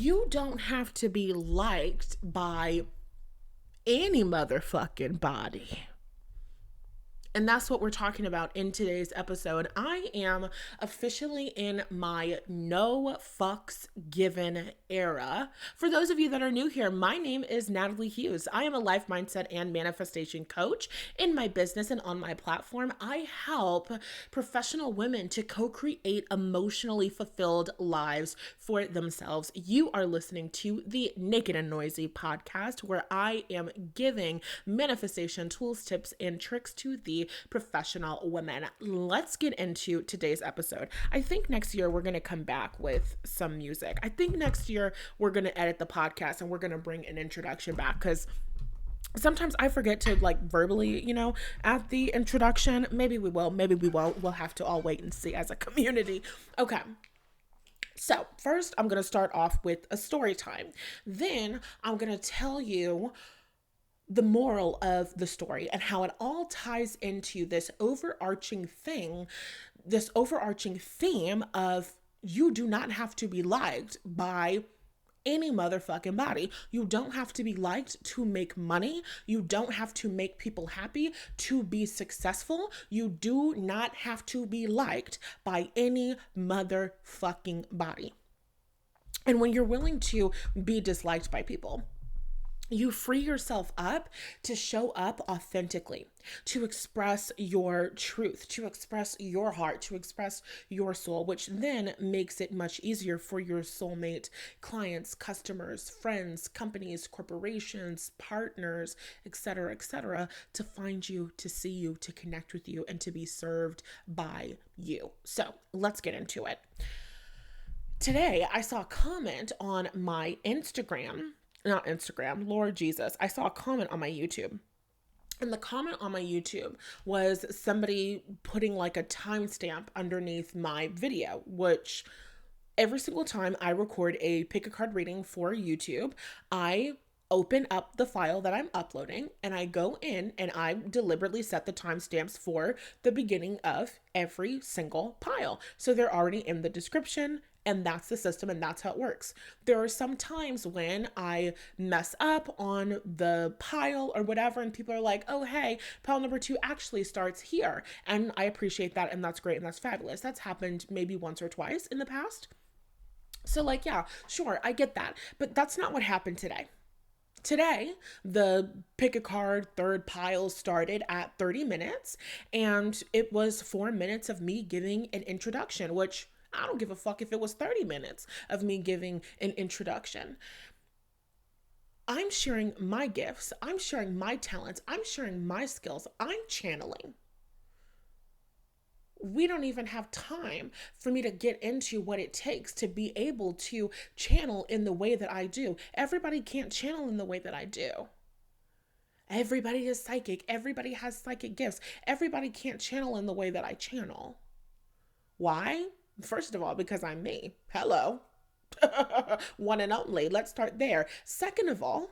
you don't have to be liked by any motherfucking body. And that's what we're talking about in today's episode. I am officially in my no fucks given era. For those of you that are new here, my name is Natalie Hughes. I am a life mindset and manifestation coach. In my business and on my platform, I help professional women to co-create emotionally fulfilled lives for themselves. You are listening to the Naked and Noisy podcast, where I am giving manifestation tools, tips, and tricks to the professional women. Let's get into today's episode. I think next year we're going to come back with some music. I think next year we're going to edit the podcast and we're going to bring an introduction back, because sometimes I forget to verbally, at the introduction. Maybe we will, maybe we won't. We'll have to all wait and see as a community. Okay. So first I'm going to start off with a story time. Then I'm going to tell you the moral of the story and how it all ties into this overarching theme of you do not have to be liked by any motherfucking body. You don't have to be liked to make money. You don't have to make people happy to be successful. You do not have to be liked by any motherfucking body. And when you're willing to be disliked by people, you free yourself up to show up authentically, to express your truth, to express your heart, to express your soul, which then makes it much easier for your soulmate clients, customers, friends, companies, corporations, partners, etc., to find you, to see you, to connect with you, and to be served by you. So let's get into it. Today, I saw a comment on my not Instagram, Lord Jesus. I saw a comment on my YouTube. And the comment on my YouTube was somebody putting a timestamp underneath my video, which every single time I record a pick a card reading for YouTube, I open up the file that I'm uploading and I go in and I deliberately set the timestamps for the beginning of every single pile. So they're already in the description. And that's the system, and that's how it works. There are some times when I mess up on the pile or whatever, and people are like, oh, hey, pile number 2 actually starts here. And I appreciate that, and that's great, and that's fabulous. That's happened maybe once or twice in the past. So yeah, sure, I get that. But that's not what happened today. Today, the pick a card third pile started at 30 minutes, and it was 4 minutes of me giving an introduction, which I don't give a fuck if it was 30 minutes of me giving an introduction. I'm sharing my gifts. I'm sharing my talents. I'm sharing my skills. I'm channeling. We don't even have time for me to get into what it takes to be able to channel in the way that I do. Everybody can't channel in the way that I do. Everybody is psychic. Everybody has psychic gifts. Everybody can't channel in the way that I channel. Why? First of all, because I'm me. Hello. One and only. Let's start there. Second of all,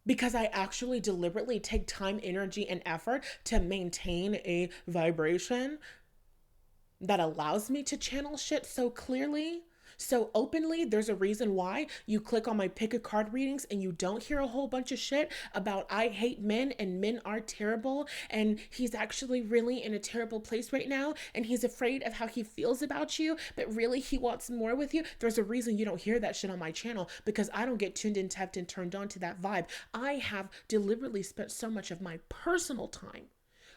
because I actually deliberately take time, energy, and effort to maintain a vibration that allows me to channel shit so clearly, so openly. There's a reason why you click on my pick a card readings and you don't hear a whole bunch of shit about I hate men and men are terrible and he's actually really in a terrible place right now and he's afraid of how he feels about you, but really he wants more with you. There's a reason you don't hear that shit on my channel, because I don't get tuned in, tapped and turned on to that vibe. I have deliberately spent so much of my personal time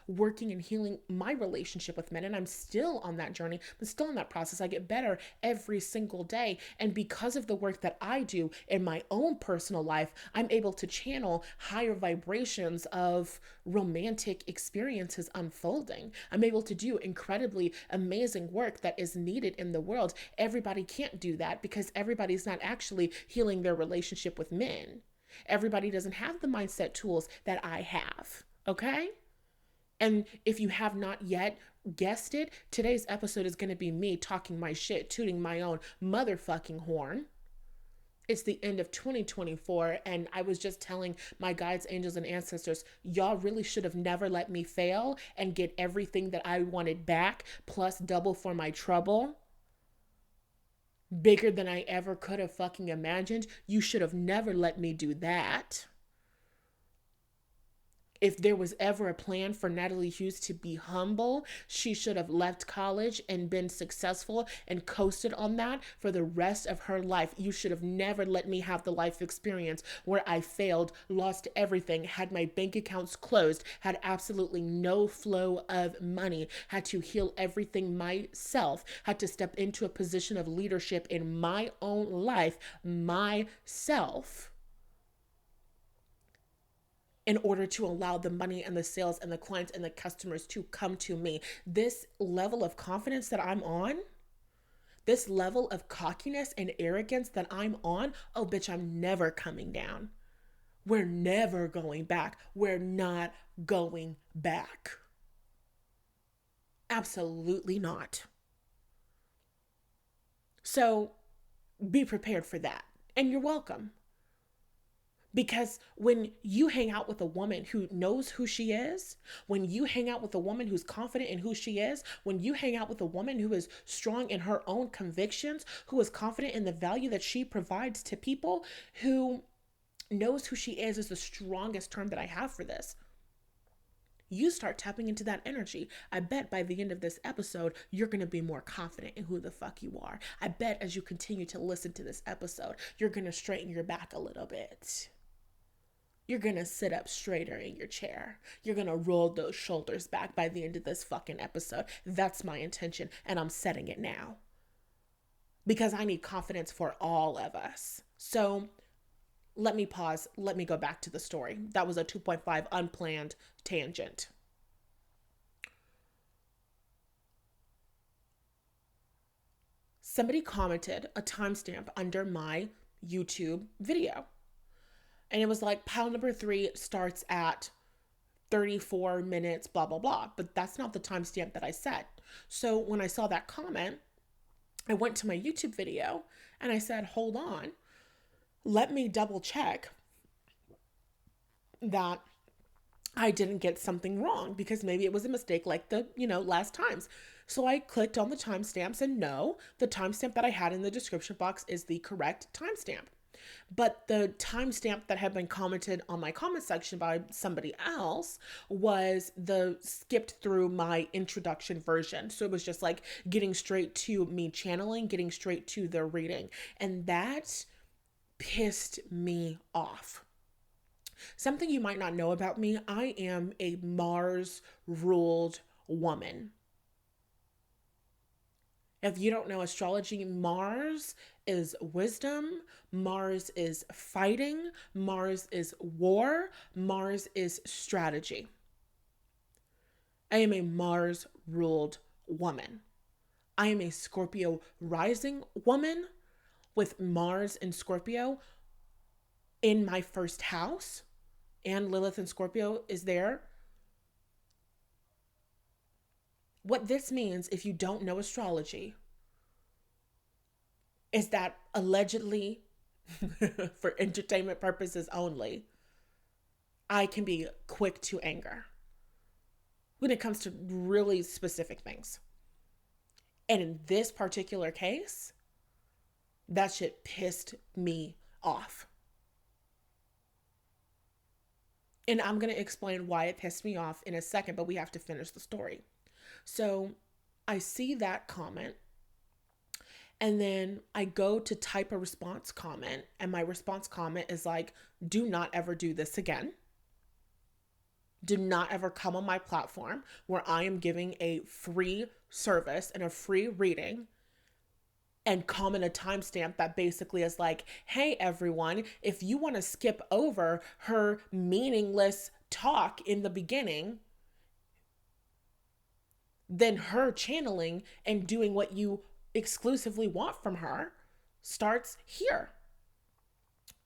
working and healing my relationship with men, and I'm still on that journey. I'm still in that process. I get better every single day, and because of the work that I do in my own personal life, I'm able to channel higher vibrations of romantic experiences unfolding. I'm able to do incredibly amazing work that is needed in the world. Everybody can't do that because everybody's not actually healing their relationship with men. Everybody doesn't have the mindset tools that I have, okay? And if you have not yet guessed it, today's episode is going to be me talking my shit, tooting my own motherfucking horn. It's the end of 2024, and I was just telling my guides, angels, and ancestors, y'all really should have never let me fail and get everything that I wanted back, plus double for my trouble. bigger than I ever could have fucking imagined. You should have never let me do that. If there was ever a plan for Natalie Hughes to be humble, she should have left college and been successful and coasted on that for the rest of her life. You should have never let me have the life experience where I failed, lost everything, had my bank accounts closed, had absolutely no flow of money, had to heal everything myself, had to step into a position of leadership in my own life myself in order to allow the money and the sales and the clients and the customers to come to me. This level of confidence that I'm on, this level of cockiness and arrogance that I'm on, oh, bitch, I'm never coming down. We're never going back. We're not going back. Absolutely not. So be prepared for that. And you're welcome. Because when you hang out with a woman who knows who she is, when you hang out with a woman who's confident in who she is, when you hang out with a woman who is strong in her own convictions, who is confident in the value that she provides to people, who knows who she is the strongest term that I have for this. You start tapping into that energy. I bet by the end of this episode, you're going to be more confident in who the fuck you are. I bet as you continue to listen to this episode, you're going to straighten your back a little bit. You're going to sit up straighter in your chair. You're going to roll those shoulders back by the end of this fucking episode. That's my intention, and I'm setting it now. Because I need confidence for all of us. So let me pause. Let me go back to the story. That was a 2.5 unplanned tangent. Somebody commented a timestamp under my YouTube video. And it was like pile number 3 starts at 34 minutes, blah, blah, blah. But that's not the timestamp that I set. So when I saw that comment, I went to my YouTube video and I said, hold on, let me double check that I didn't get something wrong, because maybe it was a mistake like the, last times. So I clicked on the timestamps, and no, the timestamp that I had in the description box is the correct timestamp. But the timestamp that had been commented on my comment section by somebody else was the skipped through my introduction version. So it was just like getting straight to me channeling, getting straight to the reading. And that pissed me off. Something you might not know about me, I am a Mars ruled woman. If you don't know astrology, Mars is wisdom, Mars is fighting, Mars is war, Mars is strategy. I am a Mars ruled woman. I am a Scorpio rising woman with Mars and Scorpio in my first house, and Lilith and Scorpio is there. What this means, if you don't know astrology, is that allegedly, for entertainment purposes only, I can be quick to anger when it comes to really specific things. And in this particular case, that shit pissed me off. And I'm going to explain why it pissed me off in a second, but we have to finish the story. So I see that comment, and then I go to type a response comment, and my response comment is like, do not ever do this again. Do not ever come on my platform where I am giving a free service and a free reading and comment a timestamp that basically is like, hey, everyone, if you want to skip over her meaningless talk in the beginning, then her channeling and doing what you exclusively want from her starts here.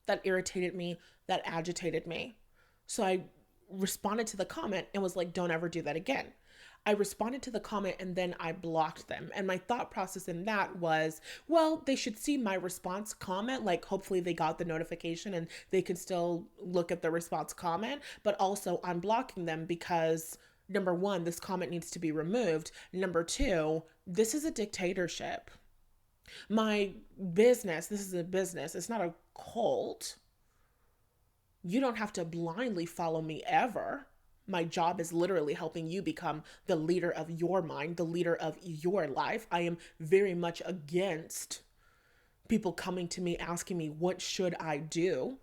That irritated me, that agitated me. So I responded to the comment and was like, don't ever do that again. I responded to the comment and then I blocked them. And my thought process in that was, well, they should see my response comment. Like, hopefully they got the notification and they can still look at the response comment. But also I'm blocking them because, number one, this comment needs to be removed. Number two, this is a dictatorship. My business, this is a business, it's not a cult. You don't have to blindly follow me ever. My job is literally helping you become the leader of your mind, the leader of your life. I am very much against people coming to me asking me, what should I do?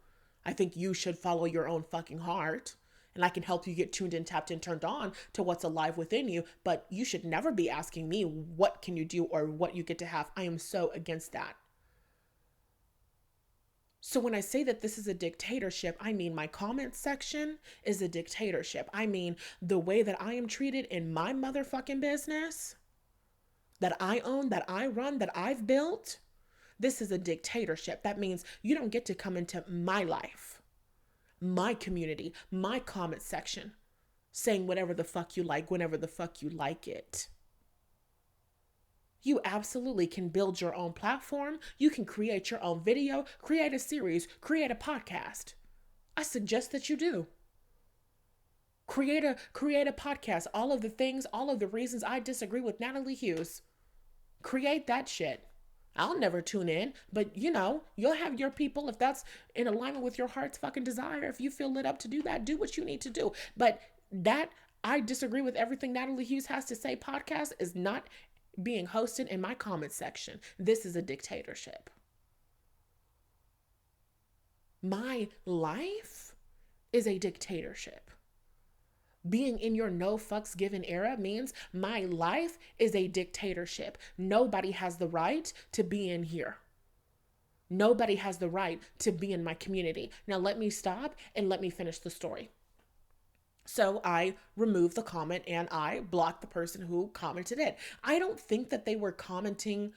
I think you should follow your own fucking heart. And I can help you get tuned in, tapped in, turned on to what's alive within you. But you should never be asking me, what can you do or what you get to have? I am so against that. So when I say that this is a dictatorship, I mean my comment section is a dictatorship. I mean the way that I am treated in my motherfucking business that I own, that I run, that I've built. This is a dictatorship. That means you don't get to come into my life, my community, my comment section, saying whatever the fuck you like, whenever the fuck you like it. You absolutely can build your own platform. You can create your own video, create a series, create a podcast. I suggest that you do. Create a podcast. All of the things, all of the reasons I disagree with Natalie Hughes. Create that shit. I'll never tune in, but you'll have your people if that's in alignment with your heart's fucking desire. If you feel lit up to do that, do what you need to do. But that I disagree with everything Natalie Hughes has to say podcast is not being hosted in my comment section. This is a dictatorship. My life is a dictatorship. Being in your no fucks given era means my life is a dictatorship. Nobody has the right to be in here. Nobody has the right to be in my community. Now let me stop and let me finish the story. So I removed the comment and I blocked the person who commented it. I don't think that they were commenting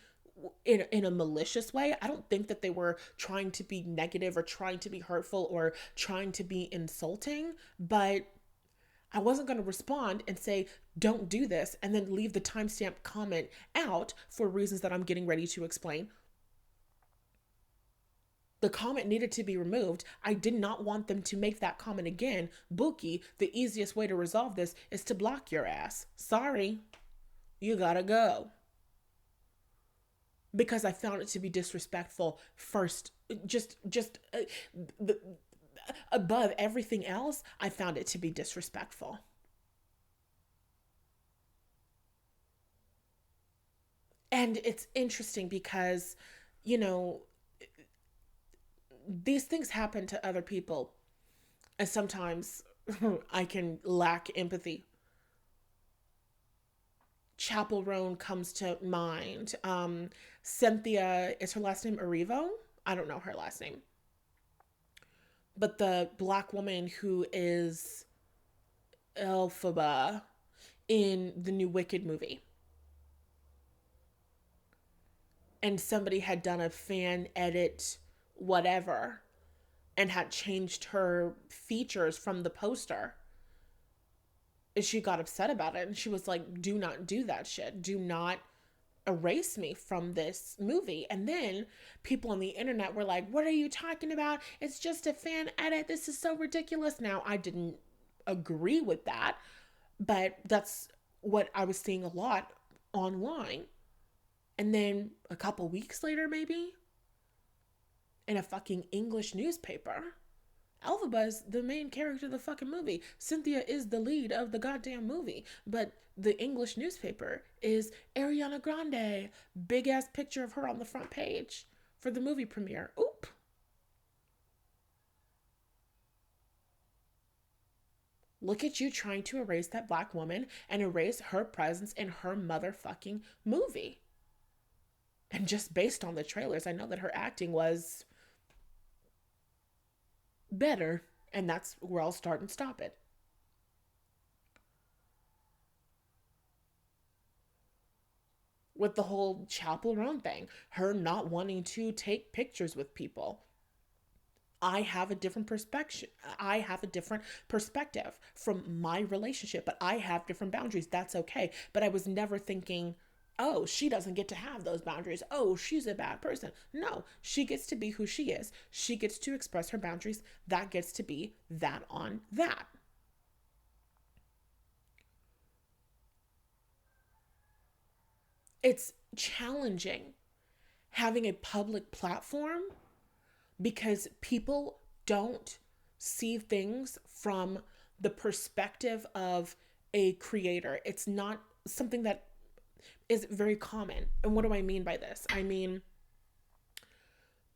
in a malicious way. I don't think that they were trying to be negative or trying to be hurtful or trying to be insulting, but I wasn't going to respond and say, don't do this, and then leave the timestamp comment out for reasons that I'm getting ready to explain. The comment needed to be removed. I did not want them to make that comment again. Bookie, the easiest way to resolve this is to block your ass. Sorry, you gotta go. Because I found it to be disrespectful first. Above everything else, I found it to be disrespectful. And it's interesting because, these things happen to other people. And sometimes I can lack empathy. Chapel Roan comes to mind. Cynthia, is her last name Erivo? I don't know her last name. But the black woman who is Elphaba in the new Wicked movie. And somebody had done a fan edit, whatever, and had changed her features from the poster. And she got upset about it. And she was like, do not do that shit. Do not erase me from this movie. And then people on the internet were like, what are you talking about? It's just a fan edit. This is so ridiculous. Now, I didn't agree with that, but that's what I was seeing a lot online. And then a couple weeks later, maybe, in a fucking English newspaper, Elphaba's the main character of the fucking movie. Cynthia is the lead of the goddamn movie. But the English newspaper is Ariana Grande. Big ass picture of her on the front page for the movie premiere. Oop. Look at you trying to erase that black woman and erase her presence in her motherfucking movie. And just based on the trailers, I know that her acting was better, and that's where I'll start and stop it. With the whole Chapel Roan thing, her not wanting to take pictures with people. I have a different perspective. I have a different perspective from my relationship, but I have different boundaries. That's okay. But I was never thinking, oh, she doesn't get to have those boundaries. Oh, she's a bad person. No, she gets to be who she is. She gets to express her boundaries. That gets to be that on that. It's challenging having a public platform because people don't see things from the perspective of a creator. It's not something that is very common. And what do I mean by this? I mean,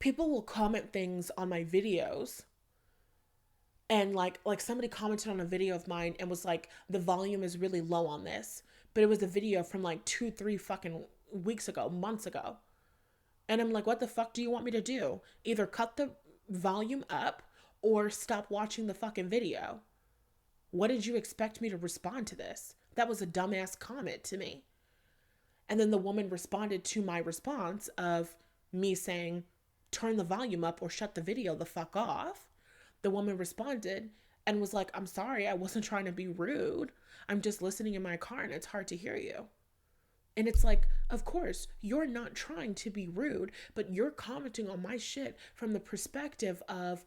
people will comment things on my videos, and like somebody commented on a video of mine and was like, the volume is really low on this, but it was a video from like 2-3 fucking weeks ago, months ago. And I'm like, what the fuck do you want me to do? Either cut the volume up or stop watching the fucking video. What did you expect me to respond to this? That was a dumbass comment to me. And then the woman responded to my response of me saying, turn the volume up or shut the video the fuck off. The woman responded and was like, I'm sorry, I wasn't trying to be rude. I'm just listening in my car and it's hard to hear you. And it's like, of course, you're not trying to be rude, but you're commenting on my shit from the perspective of,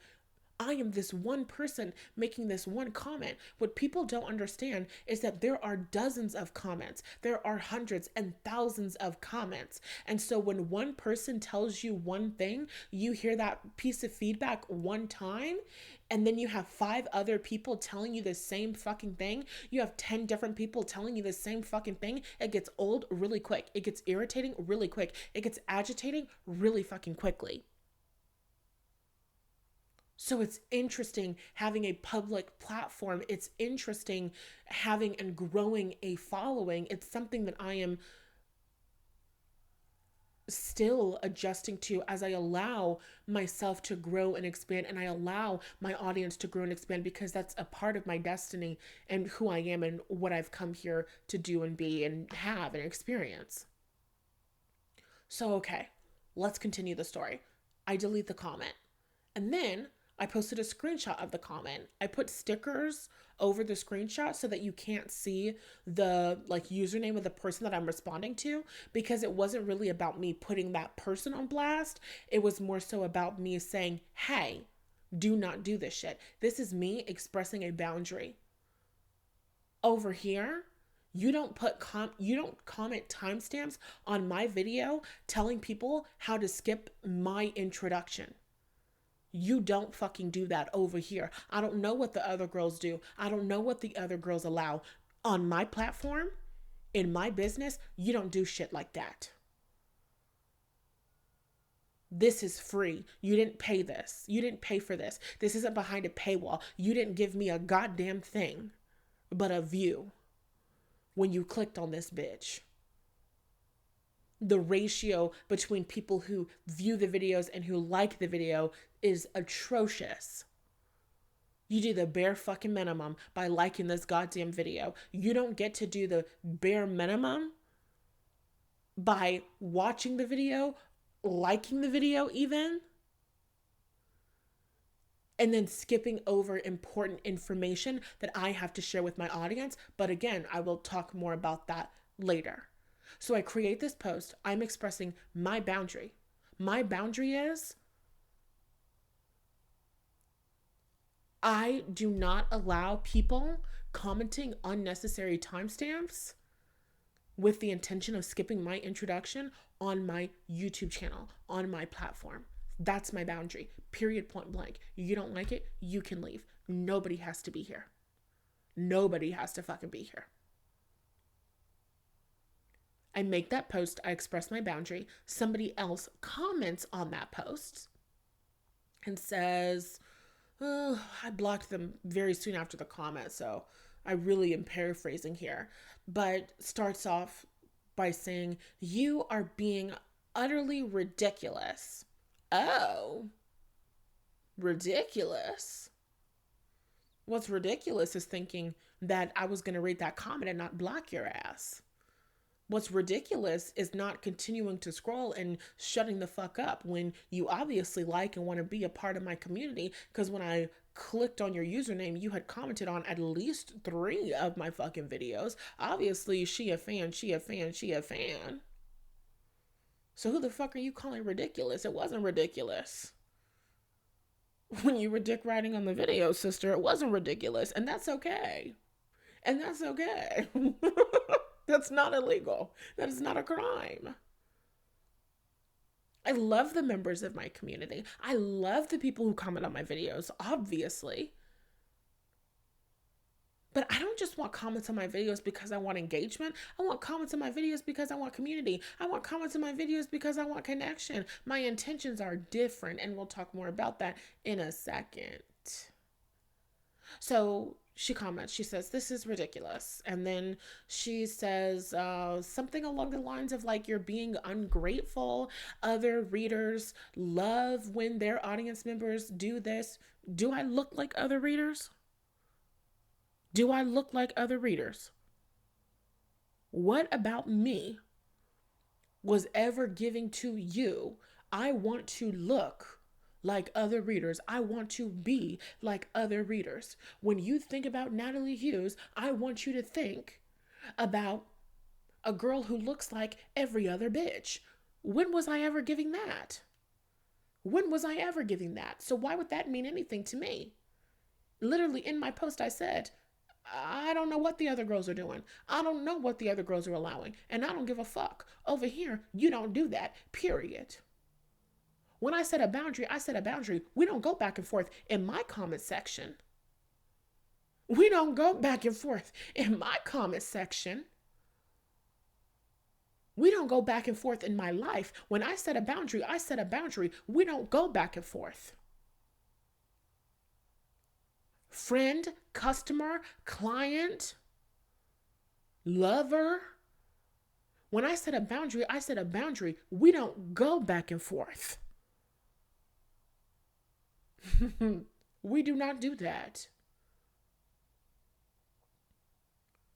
I am this one person making this one comment. What people don't understand is that there are dozens of comments. There are hundreds and thousands of comments. And so when one person tells you one thing, you hear that piece of feedback one time, and then you have 5 other people telling you the same fucking thing. You have 10 different people telling you the same fucking thing. It gets old really quick. It gets irritating really quick. It gets agitating really fucking quickly. So it's interesting having a public platform. It's interesting having and growing a following. It's something that I am still adjusting to as I allow myself to grow and expand, and I allow my audience to grow and expand, because that's a part of my destiny and who I am and what I've come here to do and be and have and experience. So, okay, let's continue the story. I delete the comment. And then I posted a screenshot of the comment. I put stickers over the screenshot so that you can't see the like username of the person that I'm responding to, because it wasn't really about me putting that person on blast. It was more so about me saying, hey, do not do this shit. This is me expressing a boundary. Over here, you don't comment timestamps on my video telling people how to skip my introduction. You don't fucking do that over here. I don't know what the other girls do. I don't know what the other girls allow. On my platform, in my business, you don't do shit like that. This is free. You didn't pay this. You didn't pay for this. This isn't behind a paywall. You didn't give me a goddamn thing but a view when you clicked on this bitch. The ratio between people who view the videos and who like the video is atrocious. You do the bare fucking minimum by liking this goddamn video. You don't get to do the bare minimum by watching the video, liking the video even, and then skipping over important information that I have to share with my audience. But again, I will talk more about that later. So I create this post. I'm expressing my boundary. My boundary is I do not allow people commenting unnecessary timestamps with the intention of skipping my introduction on my YouTube channel, on my platform. That's my boundary. Period, point blank. You don't like it, you can leave. Nobody has to be here. Nobody has to fucking be here. I make that post, I express my boundary. Somebody else comments on that post and says, oh, I blocked them very soon after the comment, so I really am paraphrasing here, but starts off by saying, you are being utterly ridiculous. Oh, ridiculous? What's ridiculous is thinking that I was going to read that comment and not block your ass. What's ridiculous is not continuing to scroll and shutting the fuck up when you obviously like and want to be a part of my community, because when I clicked on your username, you had commented on at least 3 of my fucking videos. Obviously, she a fan. So who the fuck are you calling ridiculous? It wasn't ridiculous. When you were dick riding on the video, sister, it wasn't ridiculous. And that's okay. That's not illegal. That is not a crime. I love the members of my community. I love the people who comment on my videos, obviously. But I don't just want comments on my videos because I want engagement. I want comments on my videos because I want community. I want comments on my videos because I want connection. My intentions are different, and we'll talk more about that in a second. So she comments, she says, "This is ridiculous." And then she says something along the lines of like, "You're being ungrateful. Other readers love when their audience members do this." Do I look like other readers? Do I look like other readers? What about me was ever giving to you? I want to look like other readers. I want to be like other readers. When you think about Natalie Hughes, I want you to think about a girl who looks like every other bitch. When was I ever giving that? When was I ever giving that? So why would that mean anything to me? Literally in my post I said, I don't know what the other girls are doing. I don't know what the other girls are allowing. And I don't give a fuck. Over here, you don't do that, period. When I set a boundary, I set a boundary. We don't go back and forth in my comment section. We don't go back and forth in my comment section. We don't go back and forth in my life. When I set a boundary, I set a boundary. We don't go back and forth. Friend, customer, client, lover. When I set a boundary, I set a boundary. We don't go back and forth. We do not do that.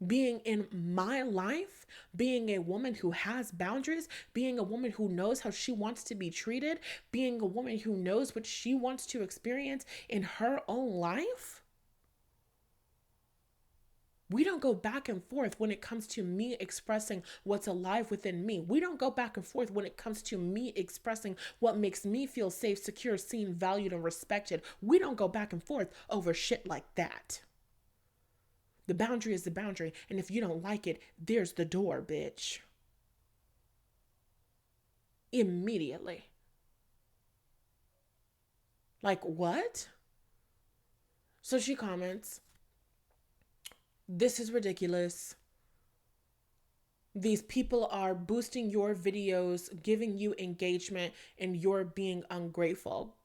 Being in my life, being a woman who has boundaries, being a woman who knows how she wants to be treated, being a woman who knows what she wants to experience in her own life, we don't go back and forth when it comes to me expressing what's alive within me. We don't go back and forth when it comes to me expressing what makes me feel safe, secure, seen, valued, and respected. We don't go back and forth over shit like that. The boundary is the boundary, and if you don't like it, there's the door, bitch. Immediately. Like, what? So she comments, "This is ridiculous. These people are boosting your videos, giving you engagement, and you're being ungrateful."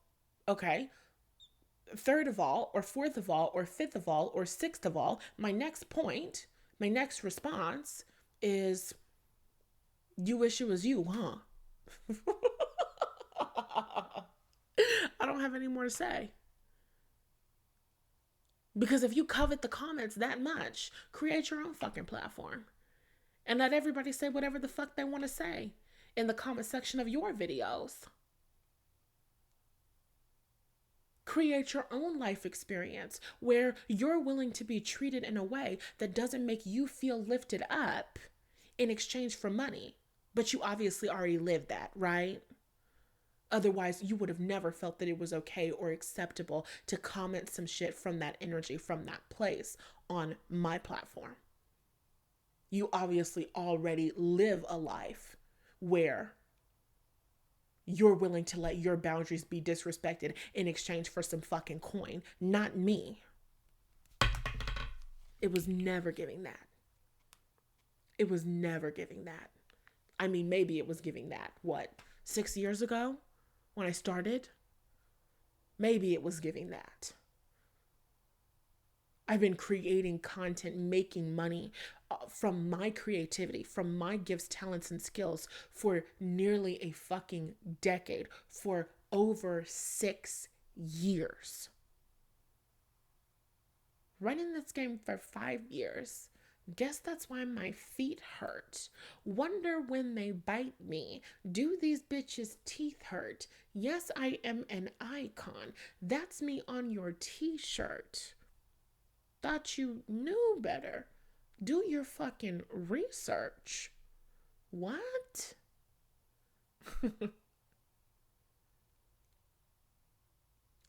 Okay. Third of all, or fourth of all, or fifth of all, or sixth of all, my next point, my next response is, "You wish it was you, huh?" I don't have any more to say. Because if you covet the comments that much, create your own fucking platform. And let everybody say whatever the fuck they want to say in the comment section of your videos. Create your own life experience where you're willing to be treated in a way that doesn't make you feel lifted up in exchange for money. But you obviously already lived that, right? Otherwise, you would have never felt that it was okay or acceptable to comment some shit from that energy, from that place on my platform. You obviously already live a life where you're willing to let your boundaries be disrespected in exchange for some fucking coin. Not me. It was never giving that. It was never giving that. I mean, maybe it was giving that, 6 years ago when I started? Maybe it was giving that. I've been creating content, making money from my creativity, from my gifts, talents, and skills for nearly a fucking decade, for over 6 years. Running this game for 5 years. Guess that's why my feet hurt. Wonder when they bite me. Do these bitches' teeth hurt? Yes, I am an icon. That's me on your t-shirt. Thought you knew better. Do your fucking research. What?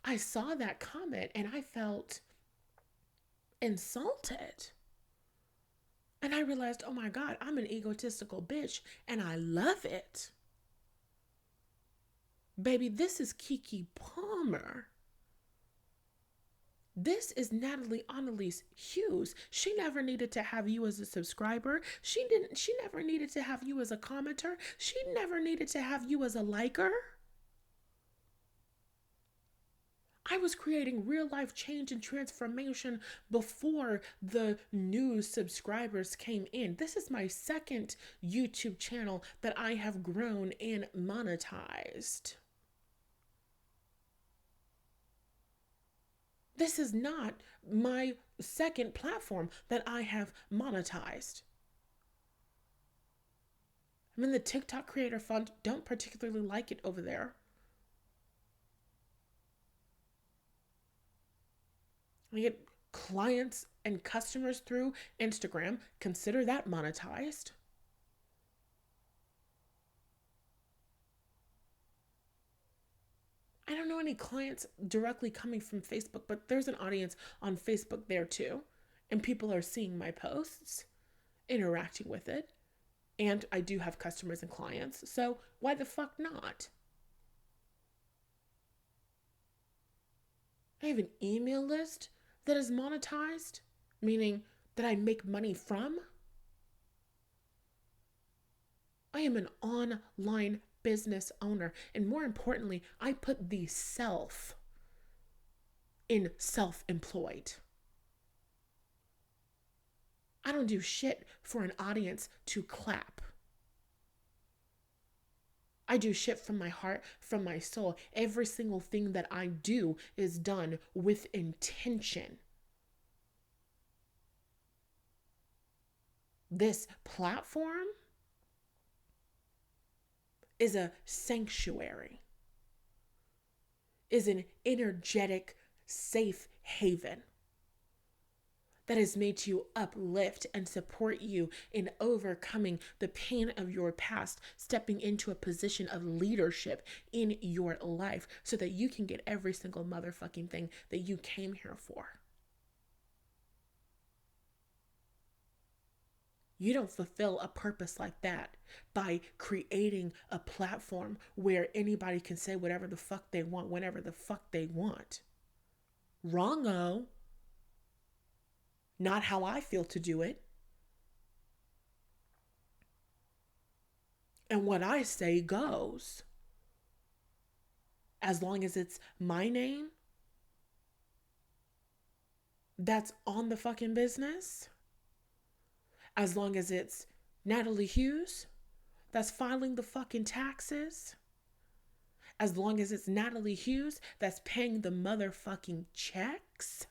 I saw that comment and I felt insulted. And I realized, oh my God, I'm an egotistical bitch and I love it. Baby, this is Kiki Palmer. This is Natalie Annalise Hughes. She never needed to have you as a subscriber. She never needed to have you as a commenter. She never needed to have you as a liker. I was creating real life change and transformation before the new subscribers came in. This is my second YouTube channel that I have grown and monetized. This is not my second platform that I have monetized. I'm in the TikTok Creator Fund. Don't particularly like it over there. I get clients and customers through Instagram. Consider that monetized. I don't know any clients directly coming from Facebook, but there's an audience on Facebook there too. And people are seeing my posts, interacting with it. And I do have customers and clients. So why the fuck not? I have an email list that is monetized, meaning that I make money from. I am an online business owner. And more importantly, I put the self in self-employed. I don't do shit for an audience to clap. I do shit from my heart, from my soul. Every single thing that I do is done with intention. This platform is a sanctuary, is an energetic safe haven that is made to uplift and support you in overcoming the pain of your past, stepping into a position of leadership in your life so that you can get every single motherfucking thing that you came here for. You don't fulfill a purpose like that by creating a platform where anybody can say whatever the fuck they want, whenever the fuck they want. Wrong-o. Not how I feel to do it. And what I say goes. As long as it's my name that's on the fucking business. As long as it's Natalie Hughes that's filing the fucking taxes. As long as it's Natalie Hughes that's paying the motherfucking checks.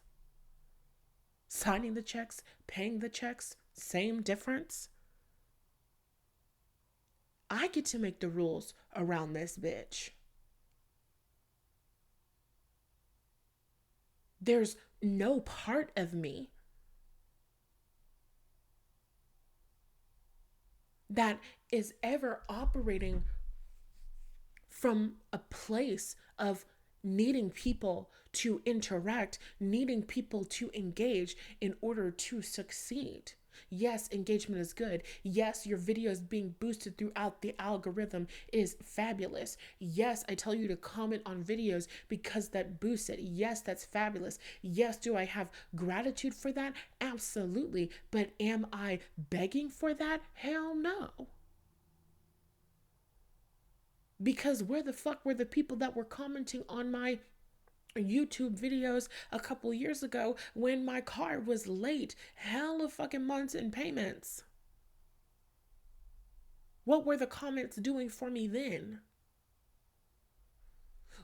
Signing the checks, paying the checks, same difference. I get to make the rules around this bitch. There's no part of me that is ever operating from a place of needing people to interact, needing people to engage in order to succeed. Yes, engagement is good. Yes, your videos being boosted throughout the algorithm is fabulous. Yes, I tell you to comment on videos because that boosts it. Yes, that's fabulous. Yes, do I have gratitude for that? Absolutely. But am I begging for that? Hell no. Because where the fuck were the people that were commenting on my YouTube videos a couple years ago when my car was late hell of fucking months in payments? What were the comments doing for me then?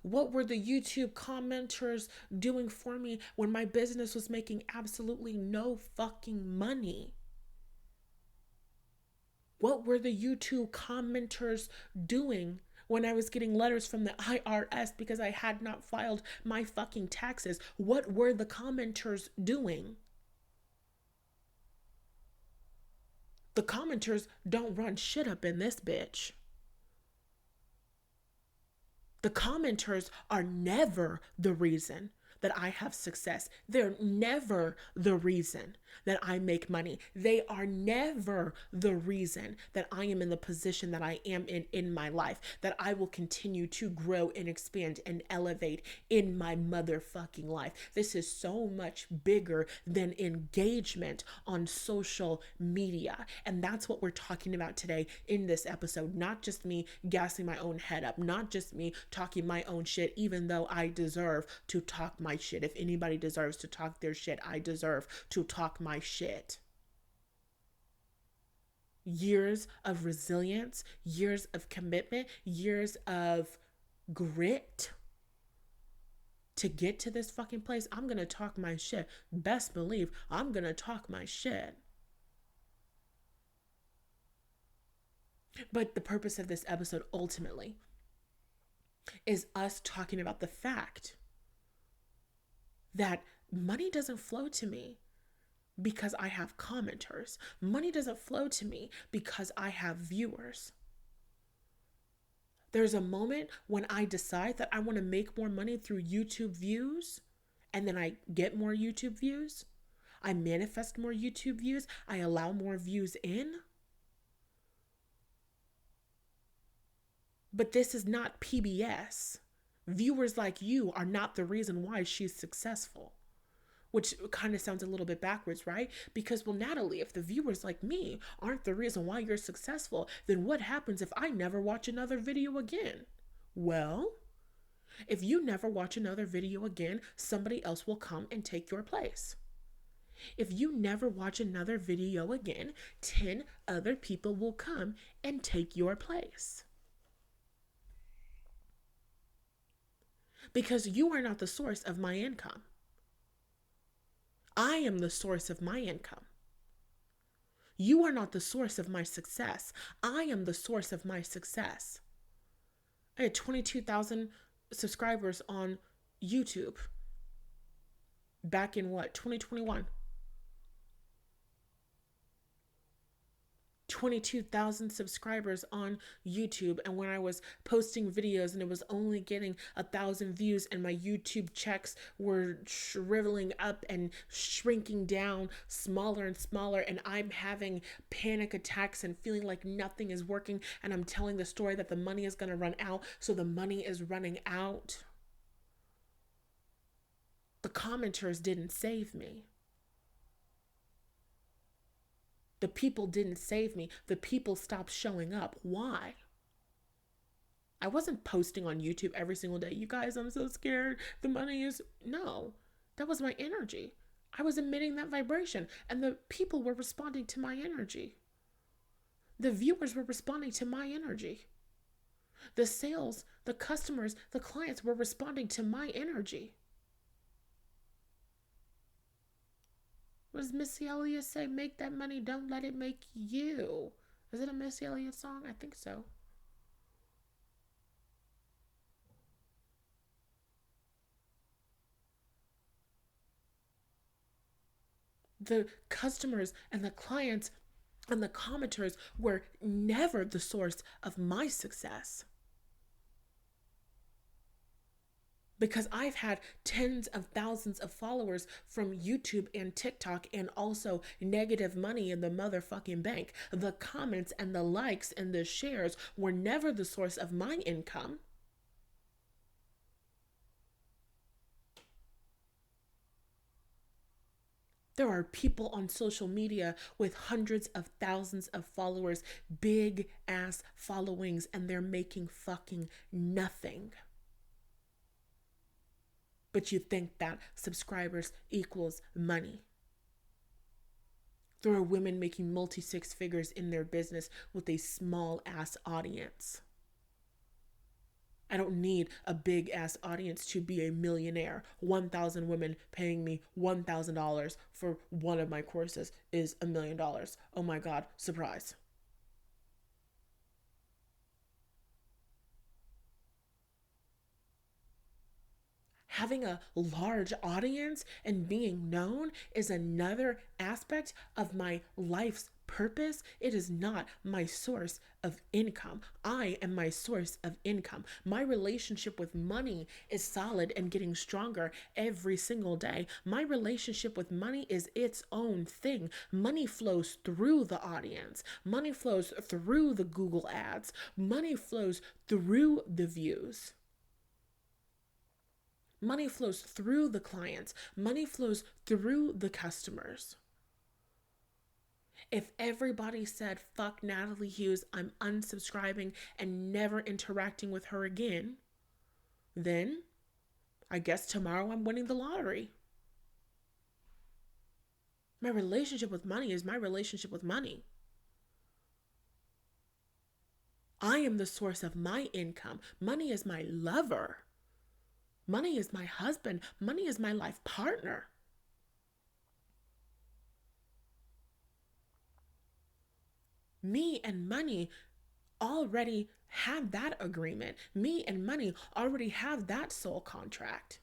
What were the YouTube commenters doing for me when my business was making absolutely no fucking money? What were the YouTube commenters doing when I was getting letters from the IRS because I had not filed my fucking taxes? What were the commenters doing? The commenters don't run shit up in this bitch. The commenters are never the reason that I have success. They're never the reason that I make money. They are never the reason that I am in the position that I am in my life, that I will continue to grow and expand and elevate in my motherfucking life. This is so much bigger than engagement on social media. And that's what we're talking about today in this episode. Not just me gassing my own head up, not just me talking my own shit, even though I deserve to talk my shit. If anybody deserves to talk their shit, I deserve to talk my shit. Years of resilience, years of commitment, years of grit to get to this fucking place. I'm gonna talk my shit. Best believe I'm gonna talk my shit. But the purpose of this episode ultimately is us talking about the fact that money doesn't flow to me because I have commenters. Money doesn't flow to me because I have viewers. There's a moment when I decide that I want to make more money through YouTube views, and then I get more YouTube views. I manifest more YouTube views. I allow more views in. But this is not PBS. Viewers like you are not the reason why she's successful. Which kind of sounds a little bit backwards, right? Because, well, Natalie, if the viewers like me aren't the reason why you're successful, then what happens if I never watch another video again? Well, if you never watch another video again, somebody else will come and take your place. If you never watch another video again, 10 other people will come and take your place. Because you are not the source of my income. I am the source of my income. You are not the source of my success. I am the source of my success. I had 22,000 subscribers on YouTube back in 2021. 22,000 subscribers on YouTube, and when I was posting videos and it was only getting 1,000 views and my YouTube checks were shriveling up and shrinking down smaller and smaller, and I'm having panic attacks and feeling like nothing is working, and I'm telling the story that the money is going to run out, so the money is running out. The commenters didn't save me. The people didn't save me. The people stopped showing up. Why? I wasn't posting on YouTube every single day. You guys, I'm so scared. The money is... No, that was my energy. I was emitting that vibration, and the people were responding to my energy. The viewers were responding to my energy. The sales, the customers, the clients were responding to my energy. What does Missy Elliott say? Make that money, don't let it make you. Is it a Missy Elliott song? I think so. The customers and the clients and the commenters were never the source of my success. Because I've had tens of thousands of followers from YouTube and TikTok, and also negative money in the motherfucking bank. The comments and the likes and the shares were never the source of my income. There are people on social media with hundreds of thousands of followers, big ass followings, and they're making fucking nothing. But you think that subscribers equals money. There are women making multi-six figures in their business with a small ass audience. I don't need a big ass audience to be a millionaire. 1,000 women paying me $1,000 for one of my courses is $1 million. Oh my God, surprise. Having a large audience and being known is another aspect of my life's purpose, it is not my source of income. I am my source of income. My relationship with money is solid and getting stronger every single day. My relationship with money is its own thing. Money flows through the audience. Money flows through the Google ads. Money flows through the views. Money flows through the clients. Money flows through the customers. If everybody said, fuck Natalie Hughes, I'm unsubscribing and never interacting with her again, then I guess tomorrow I'm winning the lottery. My relationship with money is my relationship with money. I am the source of my income. Money is my lover. Money is my husband. Money is my life partner. Me and money already have that agreement. Me and money already have that soul contract.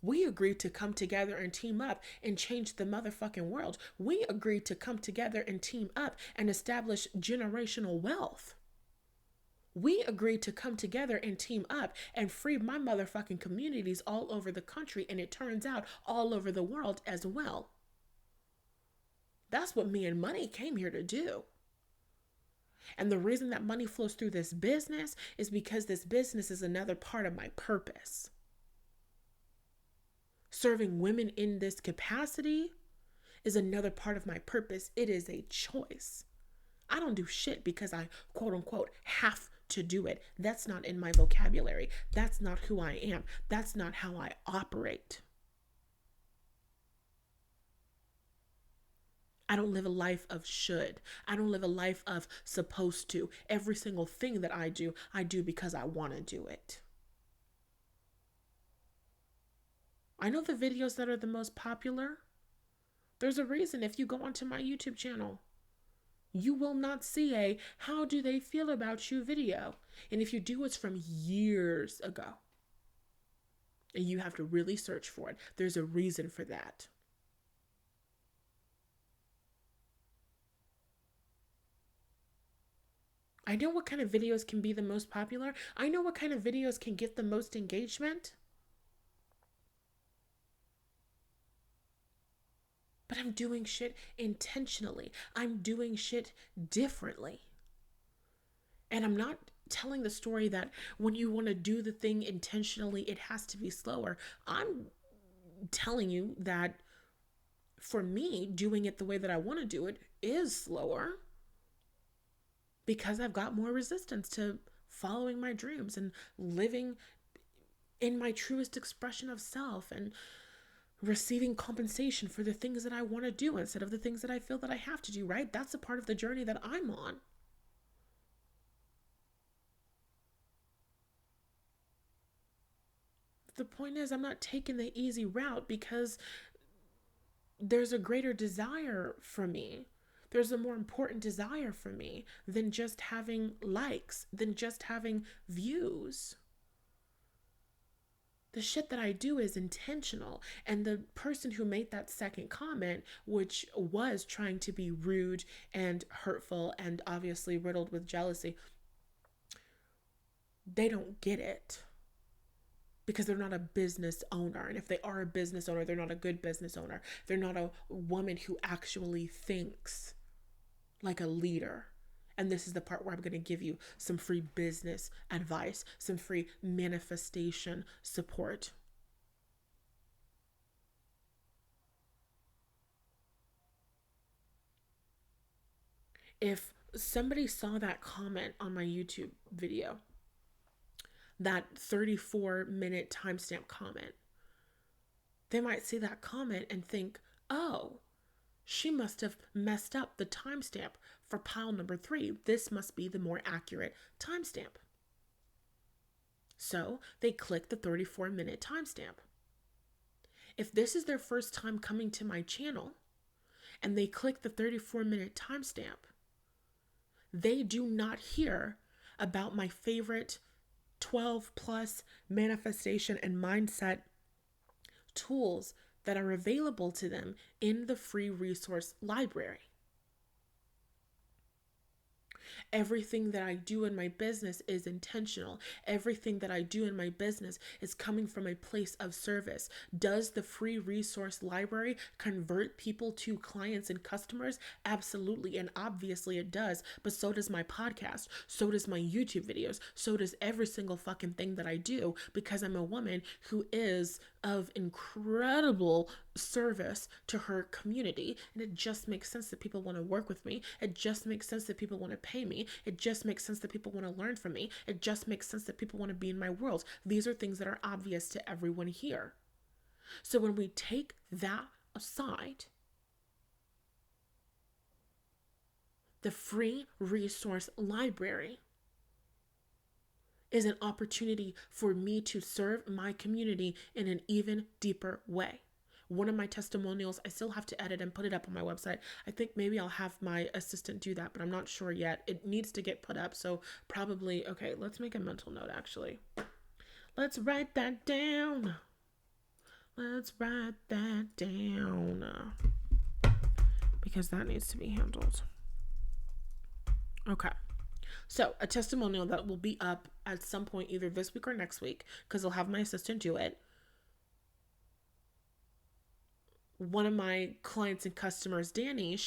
We agreed to come together and team up and change the motherfucking world. We agreed to come together and team up and establish generational wealth. We agreed to come together and team up and free my motherfucking communities all over the country, and it turns out all over the world as well. That's what me and money came here to do. And the reason that money flows through this business is because this business is another part of my purpose. Serving women in this capacity is another part of my purpose. It is a choice. I don't do shit because I quote unquote have to do it. That's not in my vocabulary. That's not who I am. That's not how I operate. I don't live a life of should. I don't live a life of supposed to. Every single thing that I do because I want to do it. I know the videos that are the most popular. There's a reason. If you go onto my YouTube channel, you will not see a how do they feel about you video. And if you do, it's from years ago. And you have to really search for it. There's a reason for that. I know what kind of videos can be the most popular. I know what kind of videos can get the most engagement. But I'm doing shit intentionally. I'm doing shit differently. And I'm not telling the story that when you want to do the thing intentionally, it has to be slower. I'm telling you that for me, doing it the way that I want to do it is slower. Because I've got more resistance to following my dreams and living in my truest expression of self and receiving compensation for the things that I want to do instead of the things that I feel that I have to do, right? That's a part of the journey that I'm on. The point is, I'm not taking the easy route because there's a greater desire for me. There's a more important desire for me than just having likes, than just having views. The shit that I do is intentional. And the person who made that second comment, which was trying to be rude and hurtful and obviously riddled with jealousy, they don't get it. Because they're not a business owner. And if they are a business owner, they're not a good business owner. They're not a woman who actually thinks like a leader. And this is the part where I'm going to give you some free business advice, some free manifestation support. If somebody saw that comment on my YouTube video, that 34-minute timestamp comment, they might see that comment and think, oh, she must have messed up the timestamp for pile number 3. This must be the more accurate timestamp. So they click the 34-minute timestamp. If this is their first time coming to my channel and they click the 34-minute timestamp, they do not hear about my favorite 12 plus manifestation and mindset tools that are available to them in the free resource library. Everything that I do in my business is intentional. Everything that I do in my business is coming from a place of service. Does the free resource library convert people to clients and customers? Absolutely. And obviously it does. But so does my podcast. So does my YouTube videos. So does every single fucking thing that I do, because I'm a woman who is of incredible service to her community. And it just makes sense that people want to work with me. It just makes sense that people want to pay me. It just makes sense that people want to learn from me. It just makes sense that people want to be in my world. These are things that are obvious to everyone here. So when we take that aside, the free resource library is an opportunity for me to serve my community in an even deeper way. One of my testimonials, I still have to edit and put it up on my website. I think maybe I'll have my assistant do that, but I'm not sure yet. It needs to get put up, so probably, okay, let's make a mental note actually. Let's write that down. Let's write that down. Because that needs to be handled. Okay. So a testimonial that will be up at some point either this week or next week, because I'll have my assistant do it. One of my clients and customers, Danny,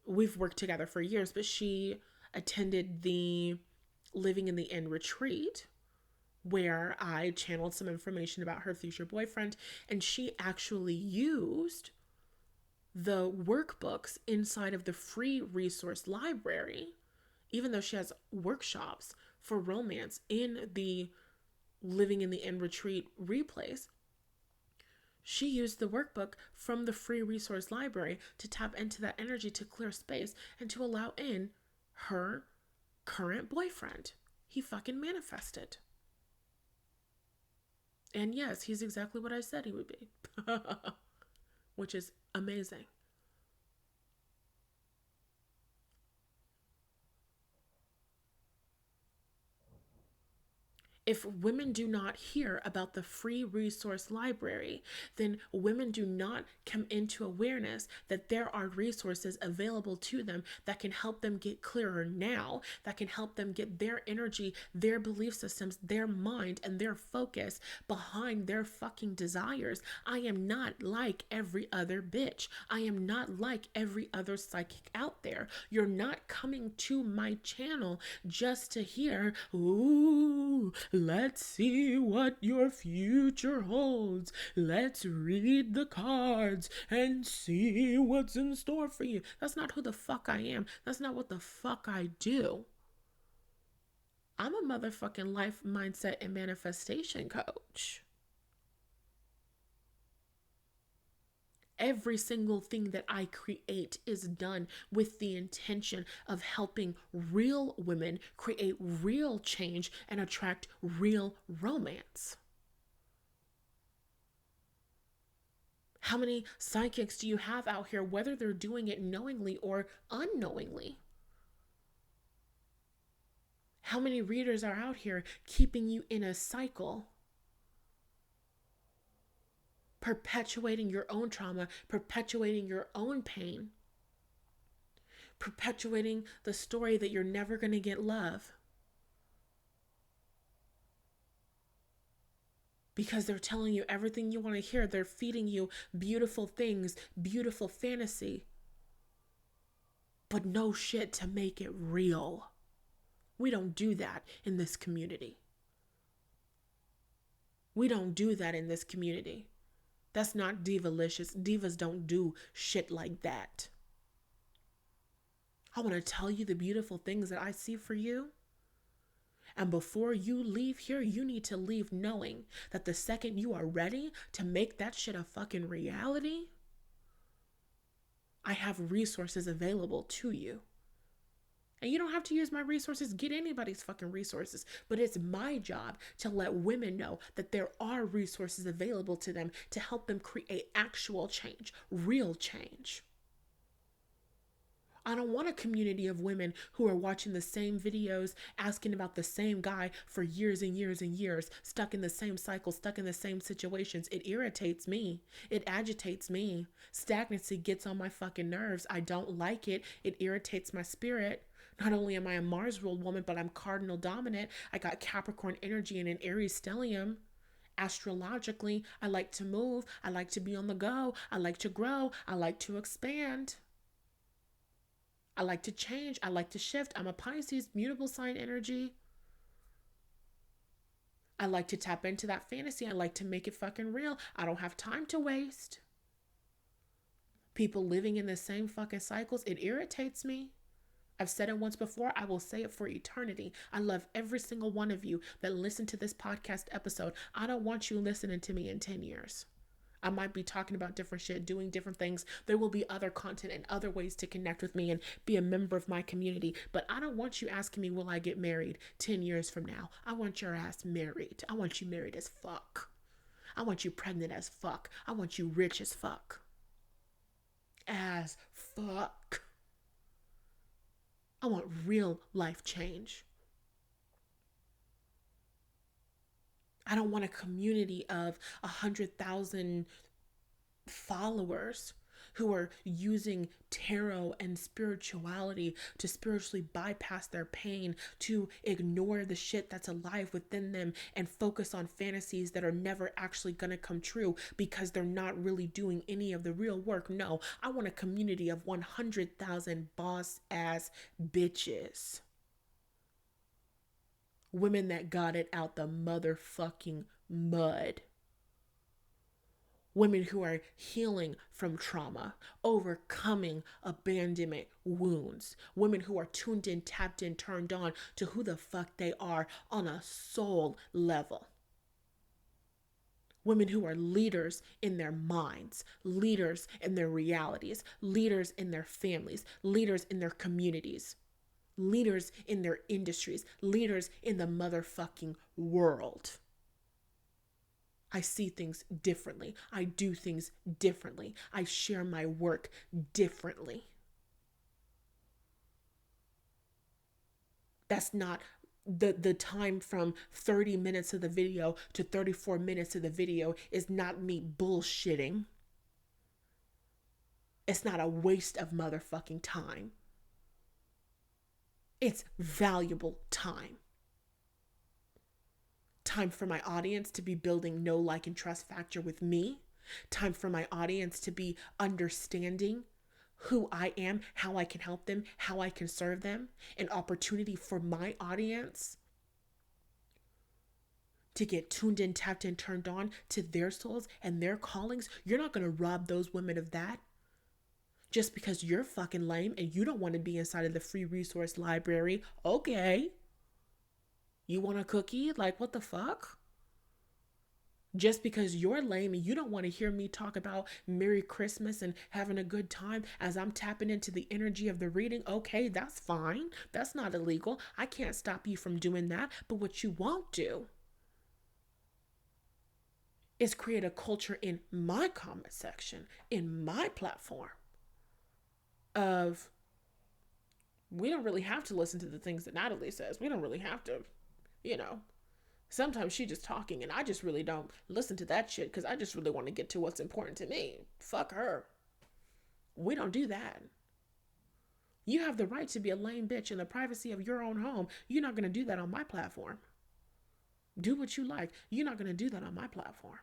we've worked together for years, but she attended the Living in the Inn retreat where I channeled some information about her future boyfriend, and she actually used the workbooks inside of the free resource library, even though she has workshops for romance in the Living in the Inn retreat replays. She used the workbook from the free resource library to tap into that energy, to clear space, and to allow in her current boyfriend. He fucking manifested. And yes, he's exactly what I said he would be. Which is amazing. If women do not hear about the free resource library, then women do not come into awareness that there are resources available to them that can help them get clearer now, that can help them get their energy, their belief systems, their mind, and their focus behind their fucking desires. I am not like every other bitch. I am not like every other psychic out there. You're not coming to my channel just to hear, ooh, let's see what your future holds. Let's read the cards and see what's in store for you. That's not who the fuck I am. That's not what the fuck I do. I'm a motherfucking life mindset and manifestation coach. Every single thing that I create is done with the intention of helping real women create real change and attract real romance. How many psychics do you have out here, whether they're doing it knowingly or unknowingly? How many readers are out here keeping you in a cycle? Perpetuating your own trauma, perpetuating your own pain, perpetuating the story that you're never going to get love. Because they're telling you everything you want to hear. They're feeding you beautiful things, beautiful fantasy, but no shit to make it real. We don't do that in this community. We don't do that in this community. That's not divalicious. Divas don't do shit like that. I want to tell you the beautiful things that I see for you. And before you leave here, you need to leave knowing that the second you are ready to make that shit a fucking reality, I have resources available to you. And you don't have to use my resources, get anybody's fucking resources. But it's my job to let women know that there are resources available to them to help them create actual change, real change. I don't want a community of women who are watching the same videos, asking about the same guy for years and years and years, stuck in the same cycle, stuck in the same situations. It irritates me. It agitates me. Stagnancy gets on my fucking nerves. I don't like it. It irritates my spirit. Not only am I a Mars ruled woman, but I'm cardinal dominant. I got Capricorn energy and an Aries stellium. Astrologically, I like to move. I like to be on the go. I like to grow. I like to expand. I like to change. I like to shift. I'm a Pisces, mutable sign energy. I like to tap into that fantasy. I like to make it fucking real. I don't have time to waste. People living in the same fucking cycles, it irritates me. I've said it once before. I will say it for eternity. I love every single one of you that listen to this podcast episode. I don't want you listening to me in 10 years. I might be talking about different shit, doing different things. There will be other content and other ways to connect with me and be a member of my community. But I don't want you asking me, will I get married 10 years from now? I want your ass married. I want you married as fuck. I want you pregnant as fuck. I want you rich as fuck. As fuck. I want real life change. I don't want a community of 100,000 followers who are using tarot and spirituality to spiritually bypass their pain, to ignore the shit that's alive within them and focus on fantasies that are never actually gonna come true because they're not really doing any of the real work. No, I want a community of 100,000 boss ass bitches. Women that got it out the motherfucking mud. Women who are healing from trauma, overcoming abandonment wounds. Women who are tuned in, tapped in, turned on to who the fuck they are on a soul level. Women who are leaders in their minds, leaders in their realities, leaders in their families, leaders in their communities, leaders in their industries, leaders in the motherfucking world. I see things differently. I do things differently. I share my work differently. That's not the time from 30 minutes of the video to 34 minutes of the video is not me bullshitting. It's not a waste of motherfucking time. It's valuable time. Time for my audience to be building know, like, and trust factor with me. Time for my audience to be understanding who I am, how I can help them, how I can serve them. An opportunity for my audience to get tuned in, tapped in, turned on to their souls and their callings. You're not going to rob those women of that just because you're fucking lame and you don't want to be inside of the free resource library. Okay. You want a cookie? Like, what the fuck? Just because you're lame and you don't want to hear me talk about Merry Christmas and having a good time as I'm tapping into the energy of the reading, okay, that's fine. That's not illegal. I can't stop you from doing that. But what you won't do is create a culture in my comment section, in my platform, of we don't really have to listen to the things that Natalie says. We don't really have to, you know. Sometimes she's just talking and I just really don't listen to that shit because I just really want to get to what's important to me. Fuck her. We don't do that. You have the right to be a lame bitch in the privacy of your own home. You're not going to do that on my platform. Do what you like. You're not going to do that on my platform.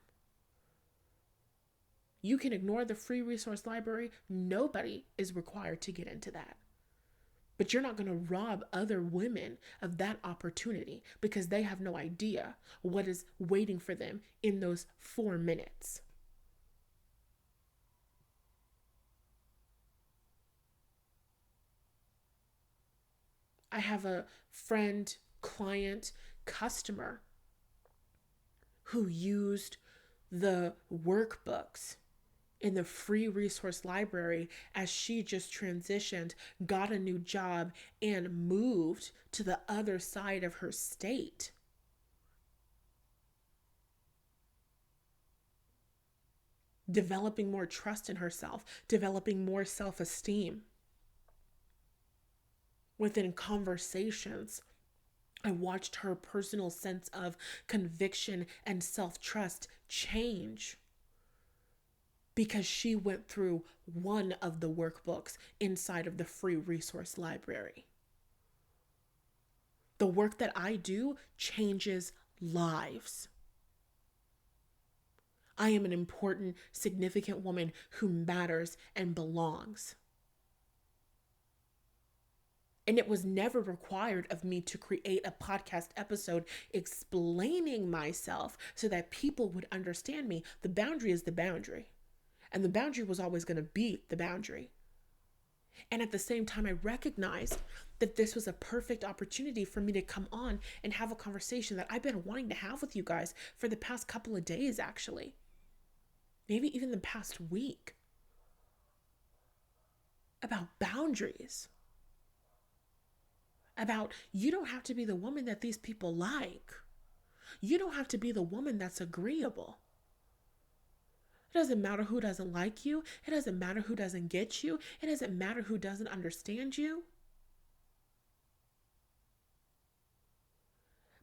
You can ignore the free resource library. Nobody is required to get into that. But you're not going to rob other women of that opportunity because they have no idea what is waiting for them in those 4 minutes. I have a friend, client, customer who used the workbooks in the free resource library as she just transitioned, got a new job, and moved to the other side of her state. Developing more trust in herself, developing more self-esteem. within conversations, I watched her personal sense of conviction and self-trust change because she went through one of the workbooks inside of the free resource library. The work that I do changes lives. I am an important, significant woman who matters and belongs. And it was never required of me to create a podcast episode explaining myself so that people would understand me. The boundary is the boundary. And the boundary was always going to be the boundary. And at the same time, I recognized that this was a perfect opportunity for me to come on and have a conversation that I've been wanting to have with you guys for the past couple of days, actually. Maybe even the past week. About boundaries. About you don't have to be the woman that these people like. You don't have to be the woman that's agreeable. It doesn't matter who doesn't like you. It doesn't matter who doesn't get you. It doesn't matter who doesn't understand you.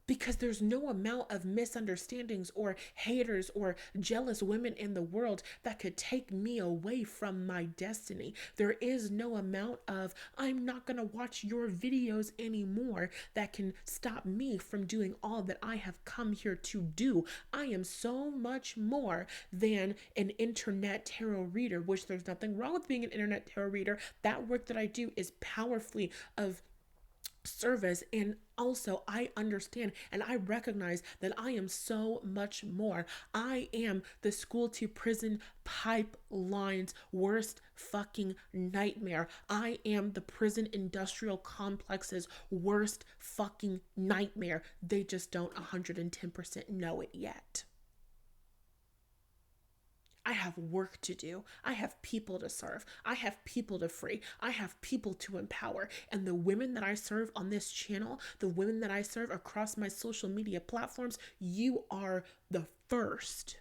Because there's no amount of misunderstandings or haters or jealous women in the world that could take me away from my destiny. There is no amount of, I'm not going to watch your videos anymore, that can stop me from doing all that I have come here to do. I am so much more than an internet tarot reader, which there's nothing wrong with being an internet tarot reader. That work that I do is powerfully of service, and also I understand and I recognize that I am so much more. I am the school to prison pipeline's worst fucking nightmare. I am the prison industrial complex's worst fucking nightmare. They just don't 110% know it yet. I have work to do. I have people to serve. I have people to free. I have people to empower. And the women that I serve on this channel, the women that I serve across my social media platforms, you are the first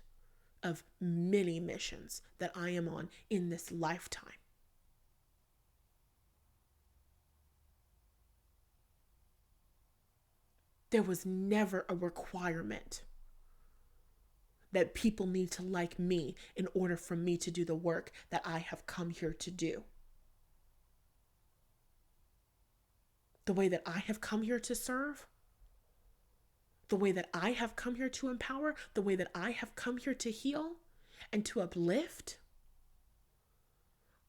of many missions that I am on in this lifetime. There was never a requirement that people need to like me in order for me to do the work that I have come here to do. The way that I have come here to serve, the way that I have come here to empower, the way that I have come here to heal and to uplift,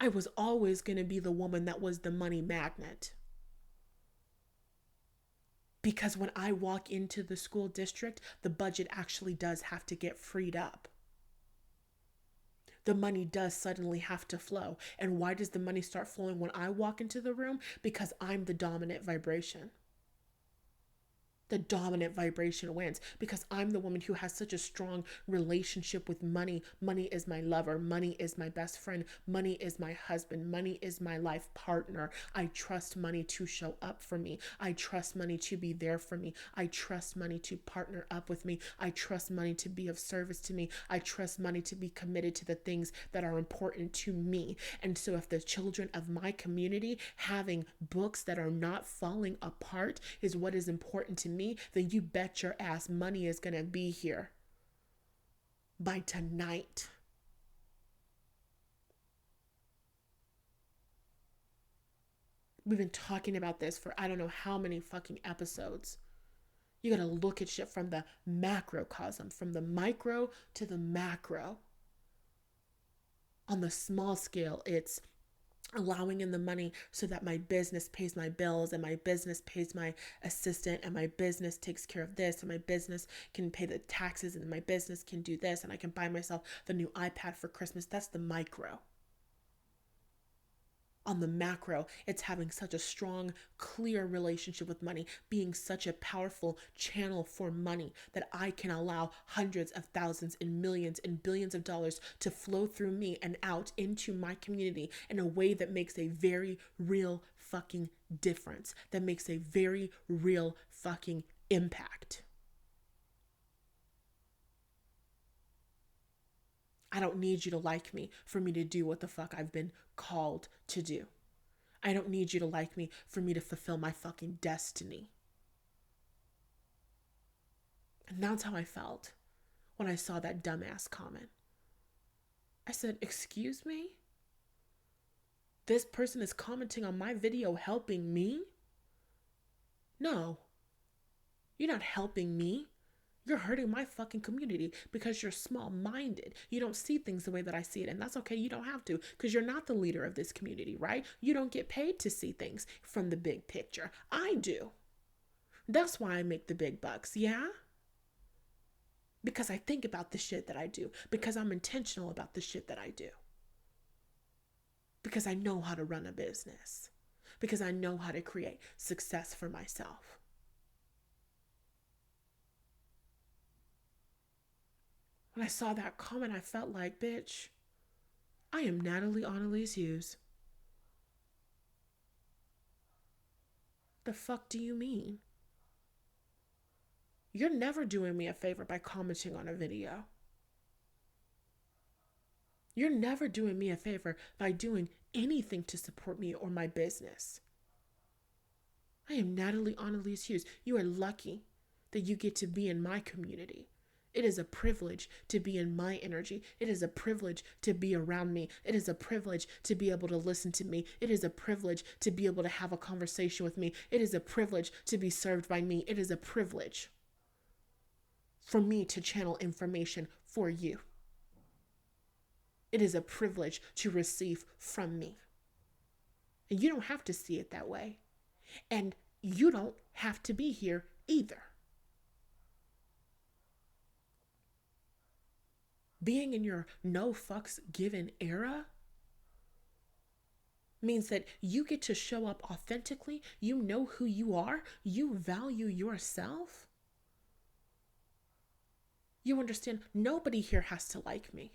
I was always going to be the woman that was the money magnet. Because when I walk into the school district, the budget actually does have to get freed up. The money does suddenly have to flow. And why does the money start flowing when I walk into the room? Because I'm the dominant vibration. The dominant vibration wins because I'm the woman who has such a strong relationship with money. Money is my lover. Money is my best friend. Money is my husband. Money is my life partner. I trust money to show up for me. I trust money to be there for me. I trust money to partner up with me. I trust money to be of service to me. I trust money to be committed to the things that are important to me. And so if the children of my community having books that are not falling apart is what is important to me, then you bet your ass money is going to be here by tonight. We've been talking about this for I don't know how many fucking episodes. You got to look at shit from the macrocosm, from the micro to the macro. On the small scale, it's allowing in the money so that my business pays my bills and my business pays my assistant and my business takes care of this and my business can pay the taxes and my business can do this and I can buy myself the new iPad for Christmas. That's the micro. On the macro, it's having such a strong, clear relationship with money, being such a powerful channel for money that I can allow hundreds of thousands and millions and billions of dollars to flow through me and out into my community in a way that makes a very real fucking difference, that makes a very real fucking impact. I don't need you to like me for me to do what the fuck I've been called to do. I don't need you to like me for me to fulfill my fucking destiny. And that's how I felt when I saw that dumbass comment. I said, excuse me? This person is commenting on my video helping me? No, you're not helping me. You're hurting my fucking community because you're small-minded. You don't see things the way that I see it, and that's okay. You don't have to, because you're not the leader of this community, right? You don't get paid to see things from the big picture. I do. That's why I make the big bucks, yeah? Because I think about the shit that I do. Because I'm intentional about the shit that I do. Because I know how to run a business. Because I know how to create success for myself. When I saw that comment, I felt like, bitch, I am Natalie Annalise Hughes. The fuck do you mean? You're never doing me a favor by commenting on a video. You're never doing me a favor by doing anything to support me or my business. I am Natalie Annalise Hughes. You are lucky that you get to be in my community. It is a privilege to be in my energy. It is a privilege to be around me. It is a privilege to be able to listen to me. It is a privilege to be able to have a conversation with me. It is a privilege to be served by me. It is a privilege for me to channel information for you. It is a privilege to receive from me. And you don't have to see it that way. And you don't have to be here either. Being in your no fucks given era means that you get to show up authentically. You know who you are. You value yourself. You understand nobody here has to like me.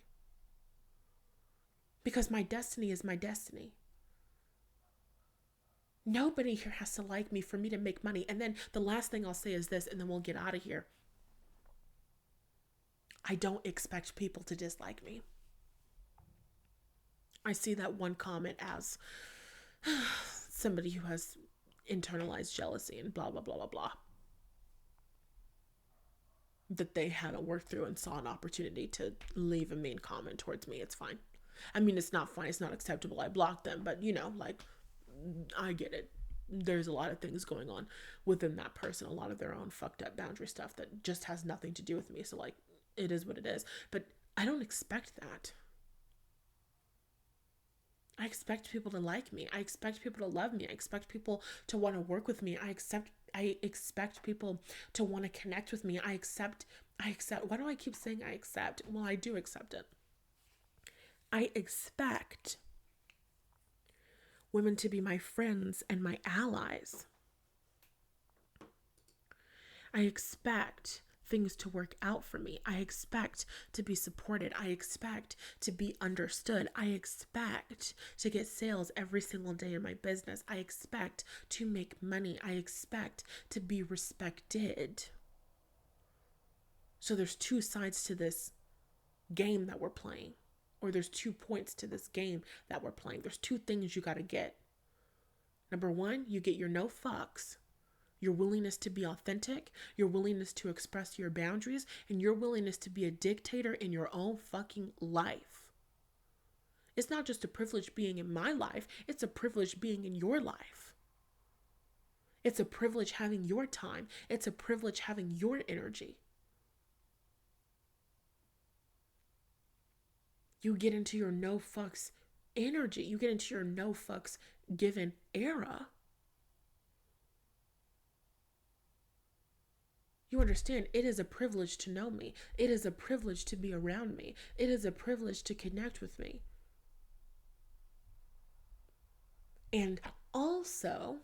Because my destiny is my destiny. Nobody here has to like me for me to make money. And then the last thing I'll say is this, and then we'll get out of here. I don't expect people to dislike me. I see that one comment as somebody who has internalized jealousy and blah, blah, blah, blah, blah. That they hadn't worked through and saw an opportunity to leave a mean comment towards me. It's fine. I mean, it's not fine. It's not acceptable. I blocked them. But, you know, like, I get it. There's a lot of things going on within that person. A lot of their own fucked up boundary stuff that just has nothing to do with me. So, like, it is what it is. But I don't expect that. I expect people to like me. I expect people to love me. I expect people to want to work with me. I expect people to want to connect with me. I accept. Why do I keep saying I accept? Well, I do accept it. I expect women to be my friends and my allies. I expect things to work out for me. I expect to be supported. I expect to be understood. I expect to get sales every single day in my business. I expect to make money. I expect to be respected. So there's two sides to this game that we're playing. Or there's 2 points to this game that we're playing. There's 2 things you got to get. Number 1, you get your no fucks. Your willingness to be authentic, your willingness to express your boundaries, and your willingness to be a dictator in your own fucking life. It's not just a privilege being in my life, it's a privilege being in your life. It's a privilege having your time. It's a privilege having your energy. You get into your no fucks energy. You get into your no fucks given era. You understand, it is a privilege to know me. It is a privilege to be around me. It is a privilege to connect with me. And also,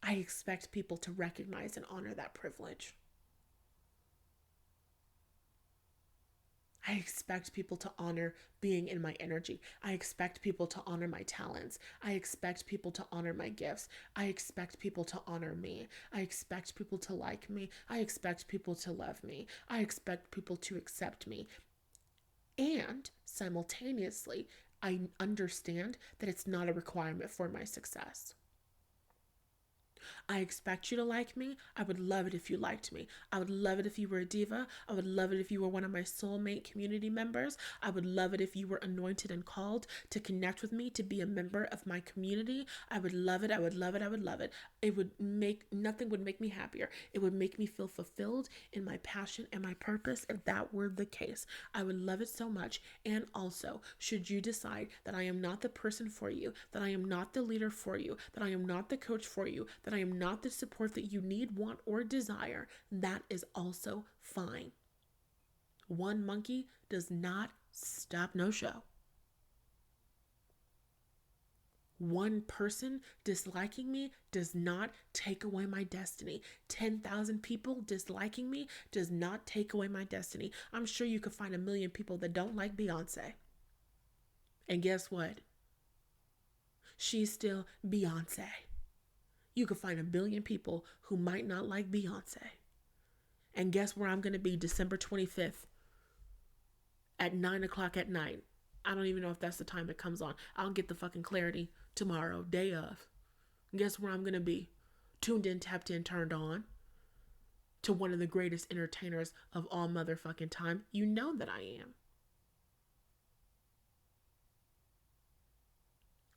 I expect people to recognize and honor that privilege. I expect people to honor being in my energy. I expect people to honor my talents. I expect people to honor my gifts. I expect people to honor me. I expect people to like me. I expect people to love me. I expect people to accept me. And simultaneously, I understand that it's not a requirement for my success. I expect you to like me. I would love it if you liked me. I would love it if you were a diva. I would love it if you were one of my soulmate community members. I would love it if you were anointed and called to connect with me, to be a member of my community. I would love it. I would love it. I would love it. Nothing would make me happier. It would make me feel fulfilled in my passion and my purpose if that were the case. I would love it so much. And also, should you decide that I am not the person for you, that I am not the leader for you, that I am not the coach for you, that I am not the support that you need, want, or desire, that is also fine. One monkey does not stop no show. One person disliking me does not take away my destiny. 10,000 people disliking me does not take away my destiny. I'm sure you could find 1 million people that don't like Beyonce. And guess what? She's still Beyonce. You could find 1 billion people who might not like Beyonce. And guess where I'm going to be December 25th at 9 o'clock at night? I don't even know if that's the time it comes on. I'll get the fucking clarity tomorrow, day of. Guess where I'm going to be? Tuned in, tapped in, turned on to one of the greatest entertainers of all motherfucking time. You know that I am.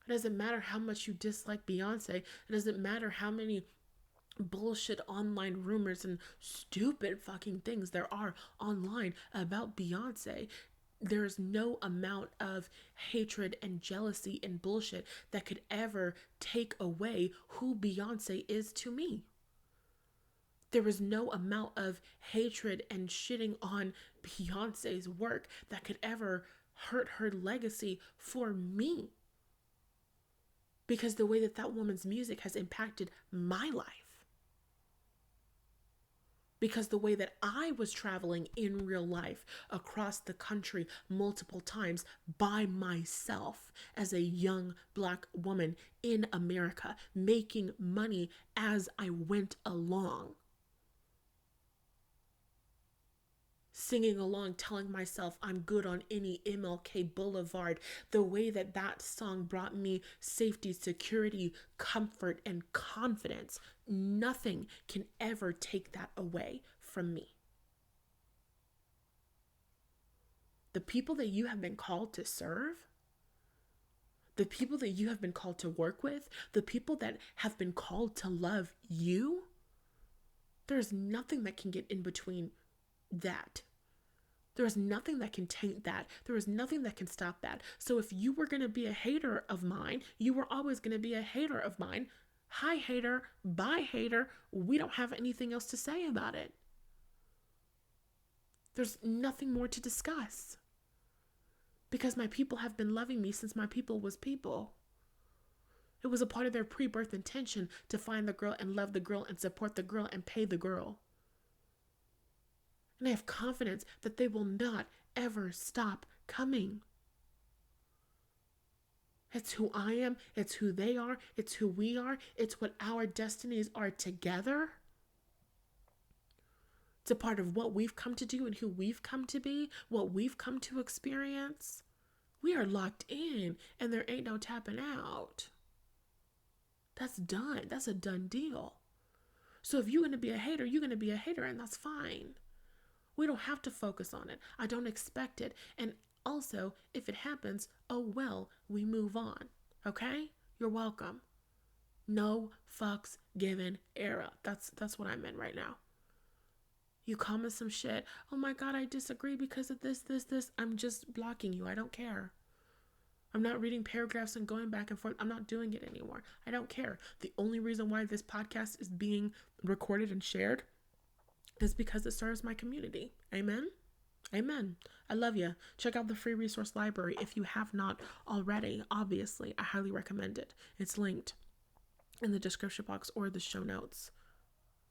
It doesn't matter how much you dislike Beyonce. It doesn't matter how many bullshit online rumors and stupid fucking things there are online about Beyonce. There's no amount of hatred and jealousy and bullshit that could ever take away who Beyonce is to me. There is no amount of hatred and shitting on Beyonce's work that could ever hurt her legacy for me. Because the way that woman's music has impacted my life. Because the way that I was traveling in real life across the country multiple times by myself as a young Black woman in America, making money as I went along. Singing along, telling myself I'm good on any MLK Boulevard. The way that song brought me safety, security, comfort, and confidence. Nothing can ever take that away from me. The people that you have been called to serve, the people that you have been called to work with, the people that have been called to love you, there's nothing that can get in between that. There is nothing that can taint that. There is nothing that can stop that. So if you were going to be a hater of mine, you were always going to be a hater of mine. Hi, hater. Bye, hater. We don't have anything else to say about it. There's nothing more to discuss. Because my people have been loving me since my people was people. It was a part of their pre-birth intention to find the girl and love the girl and support the girl and pay the girl. And I have confidence that they will not ever stop coming. It's who I am. It's who they are. It's who we are. It's what our destinies are together. It's a part of what we've come to do and who we've come to be, what we've come to experience. We are locked in and there ain't no tapping out. That's done. That's a done deal. So if you're going to be a hater, you're going to be a hater, and that's fine. We don't have to focus on it. I don't expect it. And also, if it happens, oh well, we move on. Okay? You're welcome. No fucks given era. That's what I'm in right now. You comment some shit. Oh my God, I disagree because of this. I'm just blocking you. I don't care. I'm not reading paragraphs and going back and forth. I'm not doing it anymore. I don't care. The only reason why this podcast is being recorded and shared is because it serves my community. Amen? Amen. I love you. Check out the free resource library if you have not already. Obviously, I highly recommend it. It's linked in the description box or the show notes.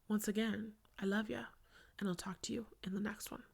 Once again, I love you, and I'll talk to you in the next one.